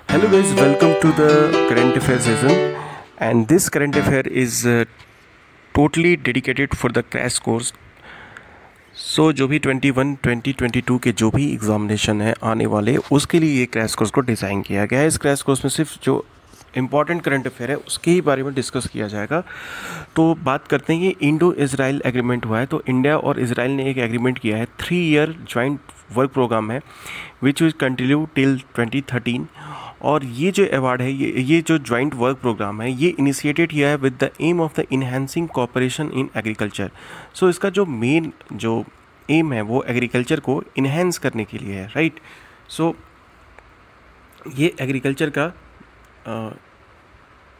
Hello guys, welcome to the current affair session, and this current affair is totally dedicated for the crash course. सो जो भी 2022 के जो भी examination है आने वाले, उसके लिए ये क्रैश कोर्स को डिज़ाइन किया गया है। इस क्रैश कोर्स में सिर्फ जो इम्पॉर्टेंट करंट अफेयर है उसके ही बारे में डिस्कस किया जाएगा। तो बात करते हैं कि इंडो इज़राइल एग्रीमेंट हुआ है, तो इंडिया और इज़राइल ने एक एग्रीमेंट किया है, 3 ईयर जॉइंट वर्क प्रोग्राम है विच विल कंटिन्यू टिल 2013। और ये जो अवार्ड है, ये जो जॉइंट वर्क प्रोग्राम है, ये इनिशिएटेड किया है with the aim of the enhancing cooperation in agriculture. So इसका जो मेन जो एम है वो एग्रीकल्चर को इन्हेंस करने के लिए है, राइट। सो ये एग्रीकल्चर का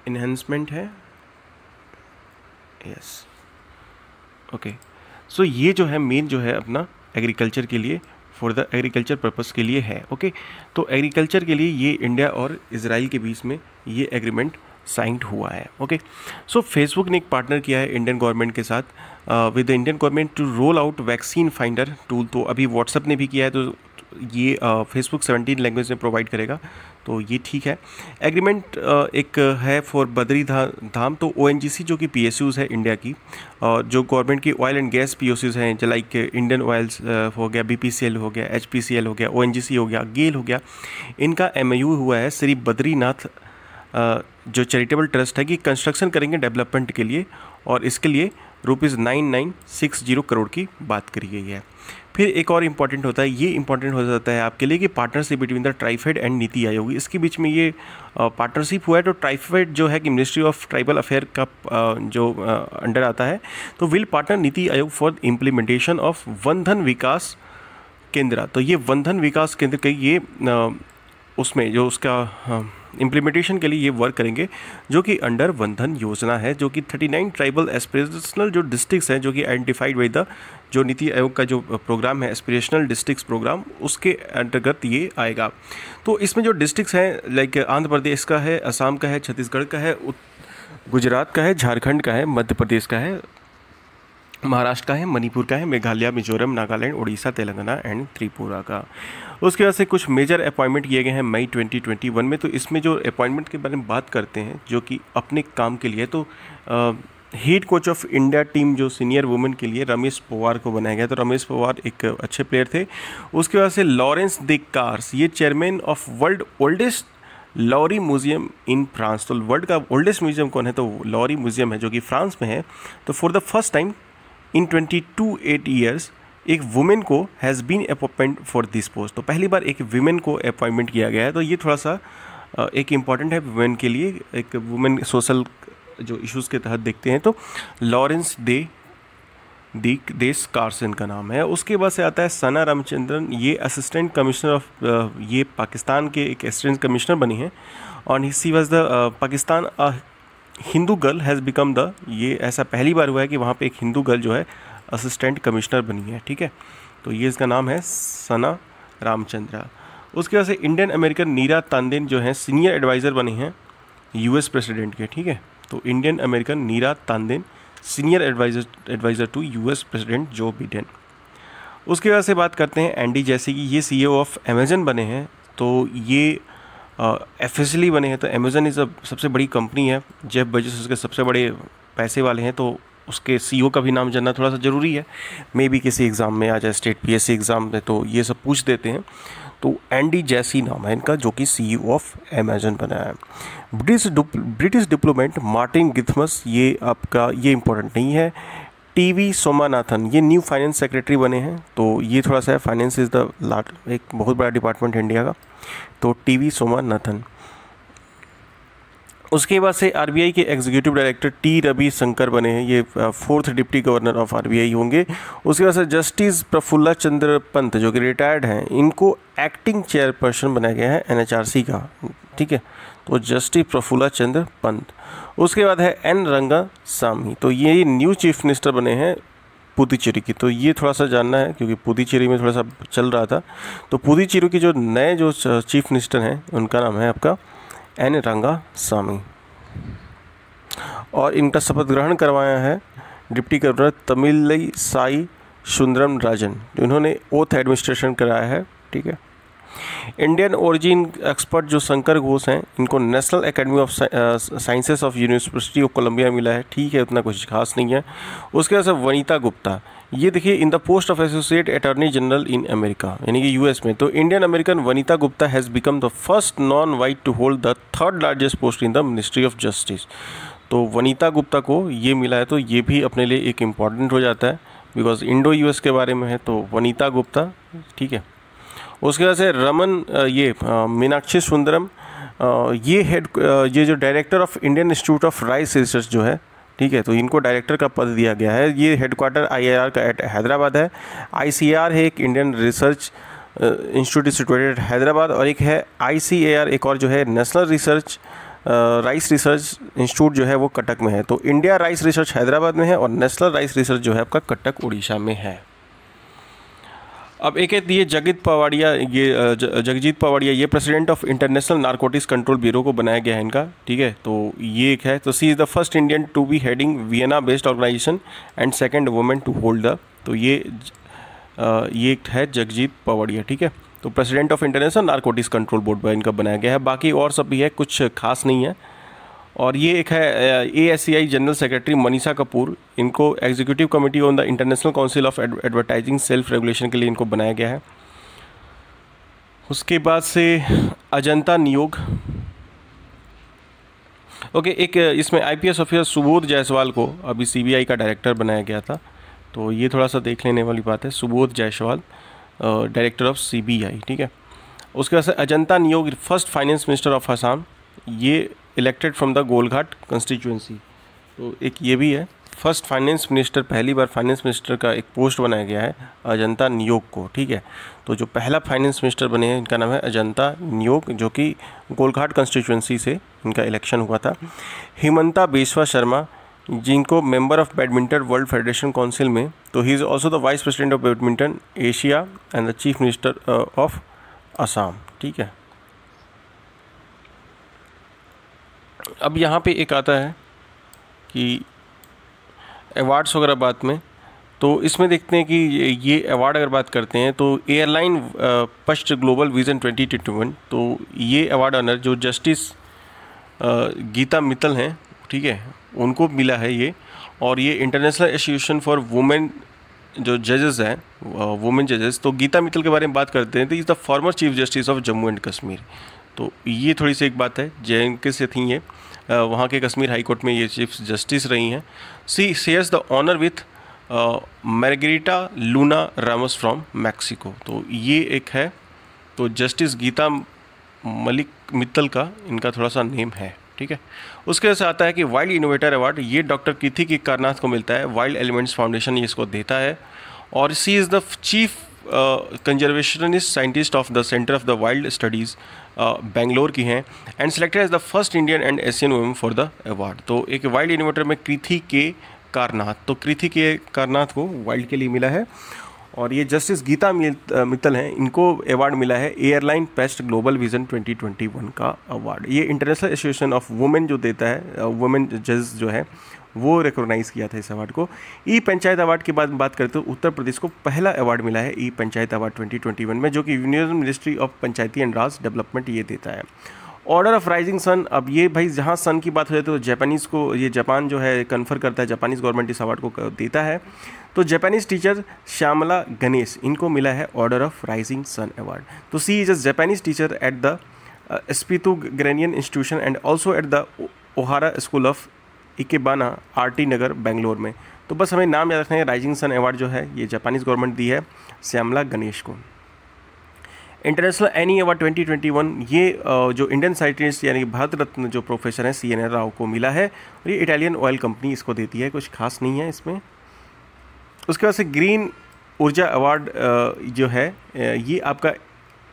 इन्हेंसमेंट है, यस, ओके। सो ये जो है मेन जो है अपना एग्रीकल्चर के लिए, फॉर द एग्रीकल्चर पर्पस के लिए है, ओके। तो एग्रीकल्चर के लिए ये इंडिया और इजराइल के बीच में ये एग्रीमेंट साइंड हुआ है, ओके। सो फेसबुक ने एक पार्टनर किया है इंडियन गवर्नमेंट के साथ with the Indian government to roll out vaccine finder tool. तो अभी व्हाट्सएप ने भी किया है, तो ये फेसबुक 17 लैंग्वेज में प्रोवाइड करेगा, तो ये ठीक है। एग्रीमेंट एक है फॉर बद्री धाम। तो ONGC जो कि PSUs है इंडिया की, और जो गवर्नमेंट की ऑयल एंड गैस PSUs हैं, जो लाइक इंडियन ऑयल्स हो गया, BPCL हो गया, HPCL हो गया, ONGC हो गया, गेल हो गया, इनका MOU हुआ है श्री बद्रीनाथ जो चैरिटेबल ट्रस्ट है कि कंस्ट्रक्शन करेंगे डेवलपमेंट के लिए, और इसके लिए ₹9960 करोड़ की बात करी गई है। फिर एक और इम्पॉर्टेंट होता है, ये इम्पॉर्टेंट हो जाता है आपके लिए कि partnership between the TRIFED and NITI Aayog, इसके बीच में ये पार्टनरशिप हुआ है। तो ट्राइफेड जो है कि मिनिस्ट्री ऑफ ट्राइबल अफेयर का जो अंडर आता है, तो will partner NITI Aayog for implementation of one धन विकास केंद्र। तो ये वन धन विकास केंद्र के ये उसमें जो उसका इम्प्लीमेंटेशन के लिए ये वर्क करेंगे, जो कि अंडर वन धन योजना है, जो कि 39 ट्राइबल एस्पिरेशनल जो डिस्ट्रिक्ट्स हैं, जो कि आइडेंटिफाइड बाई द जो नीति आयोग का जो प्रोग्राम है एस्पिरेशनल डिस्ट्रिक्ट्स प्रोग्राम, उसके अंतर्गत ये आएगा। तो इसमें जो डिस्ट्रिक्ट्स हैं लाइक आंध्र प्रदेश का है, असम का है, छत्तीसगढ़ का है, गुजरात का है, झारखंड का है, मध्य प्रदेश का है, महाराष्ट्र का है, मणिपुर का है, मेघालय, मिजोरम, नागालैंड, उड़ीसा, तेलंगाना एंड त्रिपुरा का। उसके बाद से कुछ मेजर अपॉइंटमेंट किए गए हैं मई 2021 में। तो इसमें जो अपॉइंटमेंट के बारे में बात करते हैं जो कि अपने काम के लिए, तो head coach of India team जो सीनियर वुमेन के लिए रमेश पवार को बनाया गया। तो रमेश पवार एक अच्छे प्लेयर थे। उसके बाद से लॉरेंस दे कार्स, ये chairman of world oldest Louvre museum in France. तो वर्ल्ड का ओल्डेस्ट म्यूजियम कौन है, तो लॉरी म्यूजियम है जो कि फ्रांस में है। तो for the first time in 22 years एक वुमेन को has been appointment for this post. तो पहली बार एक वुमेन को अपॉइंटमेंट किया गया है। तो ये थोड़ा सा एक इम्पॉर्टेंट है वुमेन के लिए, एक वुमेन सोशल जो इश्यूज़ के तहत देखते हैं। तो लॉरेंस देस कार्सन का नाम है। उसके बाद से आता है सना रामचंद्रन, ये असिस्टेंट कमिश्नर ऑफ ये पाकिस्तान के एक असिस्टेंट कमिश्नर बनी हैं, और she was the Pakistan Hindu girl has become the, ये ऐसा पहली बार हुआ है कि वहाँ पे एक हिंदू गर्ल जो है असिस्टेंट कमिश्नर बनी है, ठीक है। तो ये इसका नाम है सना रामचंद्रा। उसके बाद से इंडियन अमेरिकन नीरा तांदेन जो है सीनियर एडवाइज़र बने हैं US प्रेसिडेंट के, ठीक है। तो Indian American Neera Tanden senior advisor to US president Joe Biden. उसके बाद से बात करते हैं एंडी जैसे कि ये CEO ऑफ अमेजन बने हैं। तो ये ऑफिशियली बने हैं। तो अमेजन इज़ सबसे बड़ी कंपनी है, जेफ बेजोस उसके सबसे बड़े पैसे वाले हैं, तो उसके CEO का भी नाम जानना थोड़ा सा ज़रूरी है। मे भी किसी एग्ज़ाम में आ जाए, स्टेट PSC एग्ज़ाम में, तो ये सब पूछ देते हैं। तो एंडी जैसी नाम है इनका, जो कि CEO ऑफ अमेजन बना है। ब्रिटिश डिप्लोमेट मार्टिन गिथमस, ये आपका ये इम्पोर्टेंट नहीं है। TV सोमानाथन, ये न्यू फाइनेंस सेक्रेटरी बने हैं। तो ये थोड़ा सा है, फाइनेंस इज़ द एक बहुत बड़ा डिपार्टमेंट है इंडिया का। तो TV सोमानाथन। उसके बाद से RBI के executive director T Ravi Shankar बने हैं, ये 4th deputy governor of RBI होंगे। उसके बाद से जस्टिस प्रफुल्ला चंद्र पंत जो कि रिटायर्ड हैं, इनको एक्टिंग चेयरपर्सन बनाया गया है NHRC का, ठीक है। तो जस्टिस प्रफुल्ला चंद्र पंत। उसके बाद है N रंगासामी, तो ये न्यू चीफ मिनिस्टर बने हैं पुदुचेरी की। तो ये थोड़ा सा जानना है क्योंकि पुदुचेरी में थोड़ा सा चल रहा था। तो पुदुचेरी के जो नए जो चीफ मिनिस्टर हैं उनका नाम है आपका N रंगासामी, और इनका शपथ ग्रहण करवाया है डिप्टी गवर्नर तमिलई साई सुंदरम राजन, इन्होंने ओथ एडमिनिस्ट्रेशन कराया है, ठीक है। इंडियन ओरिजिन एक्सपर्ट जो शंकर घोष हैं, इनको National Academy of Sciences of University of Columbia मिला है, ठीक है, उतना कुछ खास नहीं है। उसके बाद से वनीता गुप्ता, ये देखिए in the post of associate attorney general in America, यानी कि यूएस में। तो Indian American Vanita Gupta has become the first non white to hold the third largest post in the ministry of justice. तो वनीता गुप्ता को ये मिला है, तो ये भी अपने लिए एक इम्पॉर्टेंट हो जाता है, बिकॉज इंडो यूएस के बारे में है, तो वनीता गुप्ता, ठीक है। उसके बाद से रमन मीनाक्षी सुंदरम, ये जो director of Indian institute of rice research जो है, ठीक है, तो इनको डायरेक्टर का पद दिया गया है। ये हेडक्वार्टर IIR का एट हैदराबाद है। ICAR है एक Indian research institute situated Hyderabad, और एक है ICAR, एक और जो है national research rice research institute जो है वो कटक में है। तो इंडिया राइस रिसर्च हैदराबाद में है और नेशनल राइस रिसर्च जो है आपका कटक उड़ीसा में है। अब एक है ये जगजीत पवाड़िया, ये president of international narcotics control bureau को बनाया गया है इनका, ठीक है। तो ये एक है, तो she is the first Indian to be heading Vienna based organization and second women to hold the, तो ये एक है जगजीत पवाड़िया, ठीक है। तो president of international narcotics control board पर इनका बनाया गया है। बाकी और सब भी है, कुछ खास नहीं है। और ये एक है ASCI general secretary Manisha Kapoor, इनको executive committee on the international council of advertising self regulation के लिए इनको बनाया गया है। उसके बाद से अजंता नियोग, ओके, एक इसमें IPS ऑफिसर सुबोध जायसवाल को अभी CBI का डायरेक्टर बनाया गया था, तो ये थोड़ा सा देख लेने वाली बात है। Subodh Jaiswal director of CBI, ठीक है। उसके बाद से Ajanta Neog first finance minister of Assam, ये elected from the Golaghat constituency, तो एक ये भी है फर्स्ट फाइनेंस मिनिस्टर, पहली बार फाइनेंस मिनिस्टर का एक पोस्ट बनाया गया है अजंता नियोग को, ठीक है। तो जो पहला फाइनेंस मिनिस्टर बने हैं इनका नाम है अजंता नियोग, जो कि गोलघाट कंस्टिट्यूएंसी से इनका इलेक्शन हुआ था। हिमंता बिस्वा शर्मा, जिनको member of badminton world federation council में, तो he is also the vice president of badminton Asia and the chief minister of Assam, ठीक है। अब यहाँ पे एक आता है कि अवार्ड्स वगैरह बात में, तो इसमें देखते हैं कि ये अवार्ड अगर बात करते हैं तो एयरलाइन फर्स्ट ग्लोबल विजन 2021, तो ये अवार्ड ऑनर जो जस्टिस गीता मित्तल हैं, ठीक है, उनको मिला है ये। और ये इंटरनेशनल एसोसिएशन फॉर वुमेन जो जजेस हैं, वुमेन जजेस, तो गीता मित्तल के बारे में बात करते हैं तो is the former chief justice of Jammu and Kashmir. तो ये थोड़ी सी एक बात है, JNK से थी ये, वहाँ के कश्मीर हाई कोर्ट में ये चीफ जस्टिस रही हैं। She shares the honour with Margarita Luna Ramos from Mexico, तो ये एक है। तो जस्टिस गीता मलिक मित्तल का इनका थोड़ा सा नेम है, ठीक है। उसके साथ आता है कि वाइल्ड इनोवेटर अवार्ड, ये डॉक्टर कृति की कारनाथ को मिलता है, वाइल्ड एलिमेंट्स फाउंडेशन ये इसको देता है। और she is the chief conservationist scientist of the centre of the wild studies Bangalore की हैं, and selected as the first Indian and Asian women for the award. तो एक वाइल्ड इनोवेटर में कृति के कारनाथ, तो कृति के कारनाथ को वाइल्ड के लिए मिला है। और ये जस्टिस गीता मित्तल हैं, इनको अवार्ड मिला है एयरलाइन पेस्ट ग्लोबल विजन 2021 का अवार्ड। ये इंटरनेशनल एसोसिएशन ऑफ वुमेन जो देता है, वुमेन जज जो है वो रिकॉग्नाइज़ किया था इस अवार्ड को। ई पंचायत अवार्ड की बात करते हो, उत्तर प्रदेश को पहला अवार्ड मिला है ई पंचायत अवार्ड 2021 में, जो कि union ministry of Panchayati and Raj development ये देता है। ऑर्डर ऑफ राइजिंग सन, अब ये भाई जहाँ सन की बात हो जाए तो जापानीज़ को, ये जापान जो है कन्फर करता है, जापानीज़ गवर्नमेंट इस अवार्ड को देता है। तो जापानीज़ टीचर श्यामला गणेश, इनको मिला है order of rising sun award. तो she is a Japanese teacher at the स्पितु ग्रेनियन institution and also at the Ohara school of Ikebana RT Nagar Bangalore में। तो बस हमें नाम याद रखना है, राइजिंग सन अवार्ड जो है ये जापानीज़ गवर्नमेंट दी है श्यामला गणेश को। इंटरनेशनल एनी अवार्ड 2021, ये जो इंडियन साइंटिस्ट यानी कि भारत रत्न जो प्रोफेसर हैं CNR राव को मिला है, और ये इटालियन ऑयल कंपनी इसको देती है, कुछ खास नहीं है इसमें। उसके बाद से ग्रीन ऊर्जा अवार्ड जो है ये आपका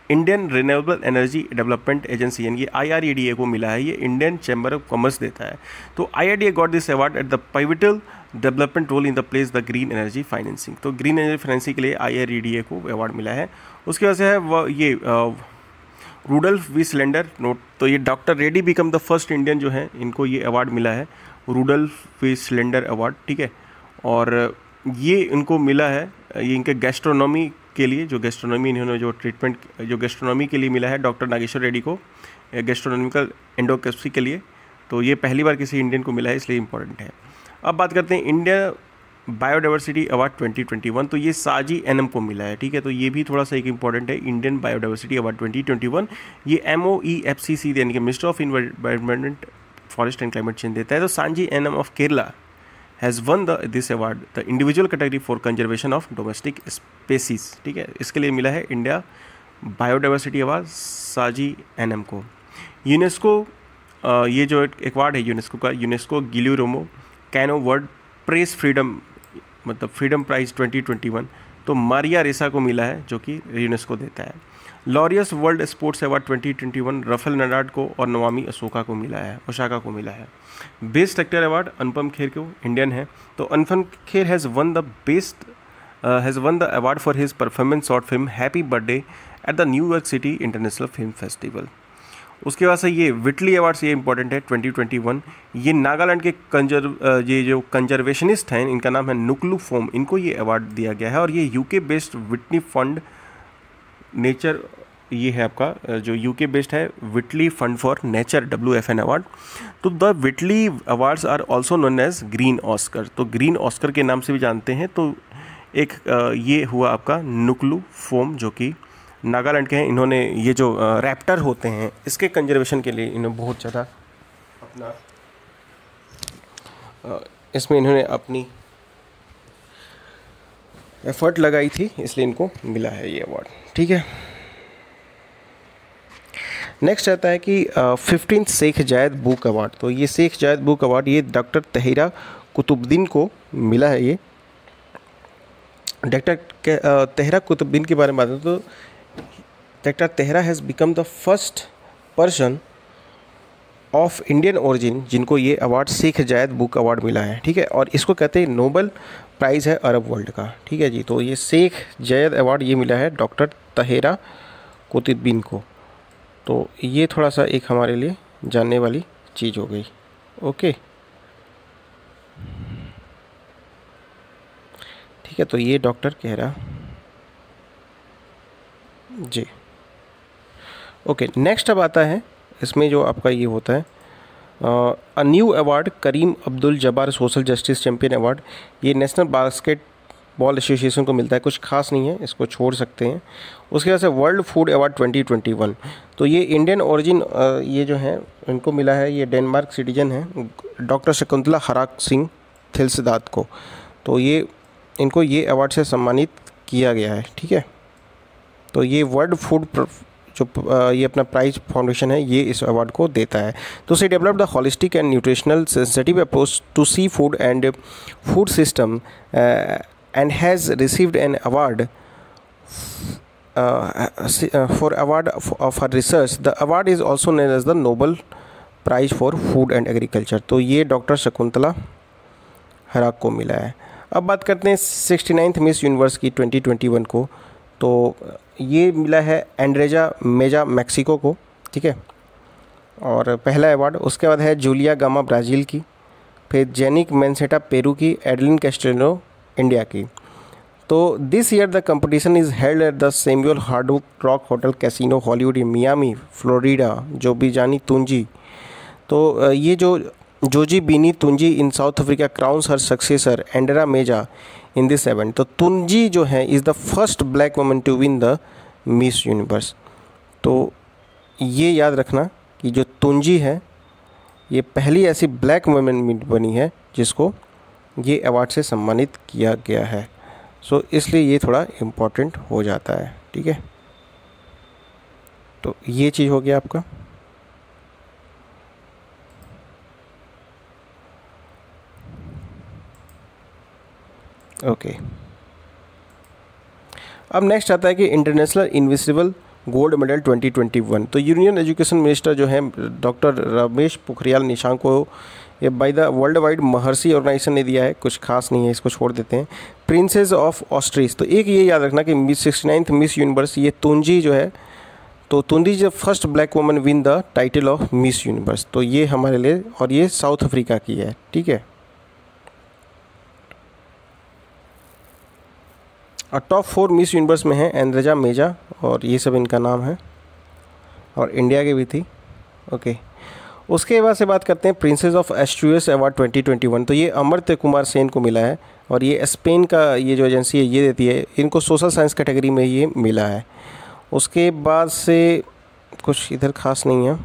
Indian renewable energy development agency यानी कि IREDA को मिला है, ये इंडियन चैम्बर ऑफ कॉमर्स देता है। तो IREDA got this award at the pivotal development role in the place the green energy financing. तो ग्रीन एनर्जी फाइनेंसिंग के लिए IREDA को अवार्ड मिला है। उसके बाद से है वो ये रूडल्फ वी सिलेंडर नोट, तो ये doctor Reddy become the first Indian जो है, इनको ये अवार्ड मिला है रूडल्फ वी सिलेंडर अवार्ड, ठीक है। और ये इनको मिला है, ये इनके गैस्ट्रोनॉमी के लिए जो गैस्ट्रोनॉमी इन्होंने जो ट्रीटमेंट जो गैस्ट्रोनॉमी के लिए मिला है डॉक्टर नागेश्वर रेड्डी को गैस्ट्रोनॉमिकल एंडोस्कोपी के लिए, तो ये पहली बार किसी इंडियन को मिला है, इसलिए इम्पोर्टेंट है। अब बात करते हैं इंडिया बायोडाइवर्सिटी अवार्ड 2021, तो ये साजी एनएम को मिला है, ठीक है। तो ये भी थोड़ा सा एक इम्पॉर्टेंट है, इंडियन बायोडाइवर्सिटी अवार्ड 2021, ये MOEFCC यानी कि minister of environment forest and climate change देता है। तो सांजी NM of Kerala has won this award the individual category for conservation of domestic species, ठीक है। इसके लिए मिला है India biodiversity award Saji NM को। यूनेस्को ये जो एक अवार्ड है यूनेस्को का, UNESCO Guillermo Cano world press freedom मतलब फ्रीडम प्राइज़ 2021, तो मारिया रेसा को मिला है जो कि यूनेस्को देता है। Laureus world sports award 2021 Rafael Nadal को और नवामी ओसाका को मिला है। Best actor award Anupam Kher को, इंडियन है, तो Anupam Kher has won the award for his performance short film happy birthday at the New York city international film festival. उसके बाद से ये विटली अवार्ड्स, ये इंपॉर्टेंट है 2021, ये नागालैंड के ये जो कंजर्वेशनिस्ट हैं इनका नाम है नुकलू फोम, इनको ये अवार्ड दिया गया है। और ये UK based Whitney fund nature, ये है आपका जो यूके बेस्ड है Whitley fund for nature WFN award. तो the Whitley awards are also known as green Oscar, तो ग्रीन ऑस्कर के नाम से भी जानते हैं। तो एक ये हुआ आपका नुकलू फोम जो कि नागालैंड के हैं, इन्होंने ये जो रैप्टर होते हैं इसके कंजर्वेशन के लिए इन्होंने बहुत ज़्यादा अपना इसमें इन्होंने अपनी एफर्ट लगाई थी, इसलिए इनको मिला है ये अवार्ड, ठीक है। नेक्स्ट आता है कि 15th शेख जायद बुक अवार्ड, तो ये शेख जायद बुक अवार्ड ये डॉक्टर तहिरा कुतुबुद्दीन को मिला है। ये डॉक्टर तहिरा कुतुबुद्दीन के बारे में बात करें तो doctor Tehra has become the first person of Indian origin जिनको ये अवार्ड शेख जायद बुक अवार्ड मिला है, ठीक है। और इसको कहते हैं नोबेल प्राइज़ है अरब वर्ल्ड का, ठीक है जी। तो ये शेख जायद अवार्ड ये मिला है डॉक्टर तहेरा कुतुबुद्दीन को। तो ये थोड़ा सा एक हमारे लिए जानने वाली चीज़ हो गई, ओके, ठीक है। तो ये doctor Tehra ji, okay. Next अब आता है इसमें जो आपका ये होता है a new award Kareem Abdul Jabbar social justice champion award, ये नेशनल बास्केटबॉल एसोसिएशन को मिलता है, कुछ खास नहीं है, इसको छोड़ सकते हैं। उसके बाद से वर्ल्ड फूड अवार्ड 2021, तो ये इंडियन ओरिजिन ये जो है इनको मिला है, ये डेनमार्क सिटीजन है डॉक्टर शकुंतला हराक सिंह थिल्सदात को, तो ये इनको ये अवार्ड से सम्मानित किया गया है, ठीक है। तो ये वर्ल्ड फूड जो ये अपना प्राइज फाउंडेशन है ये इस अवार्ड को देता है। तो से develop the holistic and nutritional sensitive approach to seafood and food system and has received an award for award of her research. The award is also known as the Nobel prize for food and agriculture, तो ये doctor Shakuntala हराक को मिला है। अब बात करते हैं 69th miss universe की 2021 को, तो ये मिला है एंड्रेजा मेजा मैक्सिको को, ठीक है, और पहला अवार्ड। उसके बाद है जूलिया गामा ब्राज़ील की, फिर जेनिक मेंसेटा पेरू की, एडलिन कैस्टेलो इंडिया की। तो this year the competition is held at the Samuel Hardwood Rock hotel casino Hollywood in Miami Florida, जो बीजानी तुंजी। तो ये जो Zozibini Tunzi in South Africa crowns her successor Andrea Meza in this event. तो Tunzi जो है is the first black woman to win the Miss Universe. तो ये याद रखना कि जो तुंजी है ये पहली ऐसी ब्लैक वुमन बनी है जिसको ये अवार्ड से सम्मानित किया गया है। सो इसलिए ये थोड़ा इम्पोर्टेंट हो जाता है, ठीक है। तो ये चीज़ हो गया आपका। ओके अब नेक्स्ट आता है कि इंटरनेशनल इनविजिबल गोल्ड मेडल 2021। तो यूनियन एजुकेशन मिनिस्टर जो है डॉक्टर रमेश पोखरियाल निशंक को ये by the world wide Maharshi organisation ने दिया है, कुछ खास नहीं है, इसको छोड़ देते हैं। प्रिंसेस ऑफ ऑस्ट्रिच, तो एक ये याद रखना कि 69th मिस यूनिवर्स ये तुंजी जो है, तो तुंजी जो first black woman win the title of miss Universe, तो ये हमारे लिए, और ये साउथ अफ्रीका की है, ठीक है। टॉप 4 मिस यूनिवर्स में है एंद्रेजा मेजा, और ये सब इनका नाम है, और इंडिया की भी थी। ओके, उसके बाद से बात करते हैं प्रिंसेस ऑफ एस्ट्रियस अवार्ड 2021। तो ये अमर्त्य कुमार सेन को मिला है, और ये स्पेन का ये जो एजेंसी है ये देती है, इनको सोशल साइंस कैटेगरी में ये मिला है। उसके बाद से कुछ इधर खास नहीं है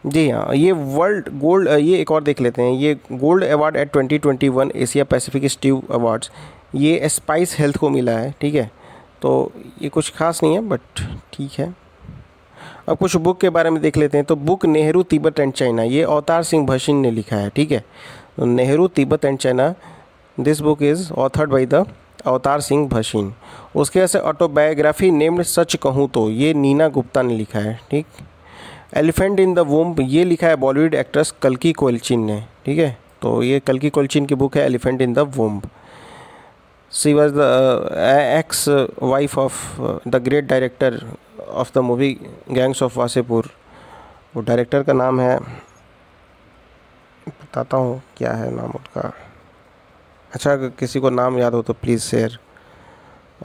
जी। हाँ, ये वर्ल्ड गोल्ड, ये एक और देख लेते हैं, ये gold award eight 2021 Asia Pacific Steve awards, ये स्पाइस हेल्थ को मिला है। ठीक है, तो ये कुछ खास नहीं है बट ठीक है। अब कुछ बुक के बारे में देख लेते हैं। तो book Nehru Tibet and China, ये अवतार सिंह भसीन ने लिखा है। ठीक है, तो Nehru Tibet and China, this book is authored by the Avtar Singh Bhasin. उसके बाद से ऑटोबायोग्राफी नेम्ड सच कहूँ तो, ये नीना गुप्ता ने लिखा है। ठीक, एलिफेंट इन द वूम्ब, ये लिखा है बॉलीवुड एक्ट्रेस कल्की कोयचिन ने। ठीक है, तो ये कल्की कोयचिन की बुक है elephant in the womb. She was the ex wife of the great director of the movie gangs of Wasseypur. वो डायरेक्टर का नाम है, बताता हूँ क्या है नाम उसका। अच्छा, अगर किसी को नाम याद हो तो प्लीज़ शेयर।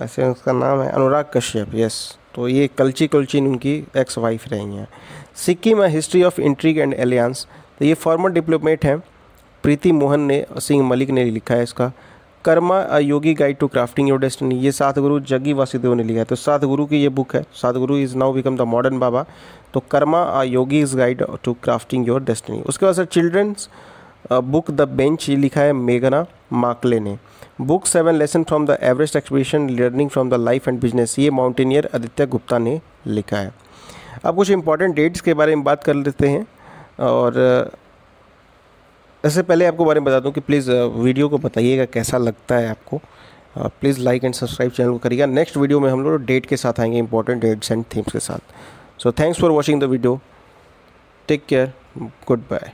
ऐसे उसका नाम है अनुराग कश्यप। यस, तो ये कल्ची कोयचिन उनकी एक्स वाइफ रही हैं। Sikkim history of intrigue and aliens, तो ये फॉर्मर डिप्लोमेट हैं, प्रीति मोहन ने सिंह मलिक ने लिखा है इसका। Karma a yogi guide to crafting your destiny, ये सातगुरु जग्गी वासुदेव ने लिखा है। तो सातगुरु की ये बुक है, Sadhguru is now become the modern baba. तो Karma a yogi is guide to crafting your destiny. उसके बाद sir children's book the bench, ये लिखा है मेघना माकले ने। Book 7 lesson from the Everest expedition learning from the life and business, ये माउंटेनियर आदित्य गुप्ता ने लिखा है। अब कुछ इंपॉर्टेंट डेट्स के बारे में बात कर लेते हैं, और इससे पहले आपको बारे में बता दूं कि प्लीज़ वीडियो को बताइएगा कैसा लगता है आपको। Please like and subscribe channel को करिएगा। नेक्स्ट वीडियो में हम लोग डेट के साथ आएंगे, इंपॉर्टेंट डेट्स एंड थीम्स के साथ। So thanks for watching the video, take care, good bye.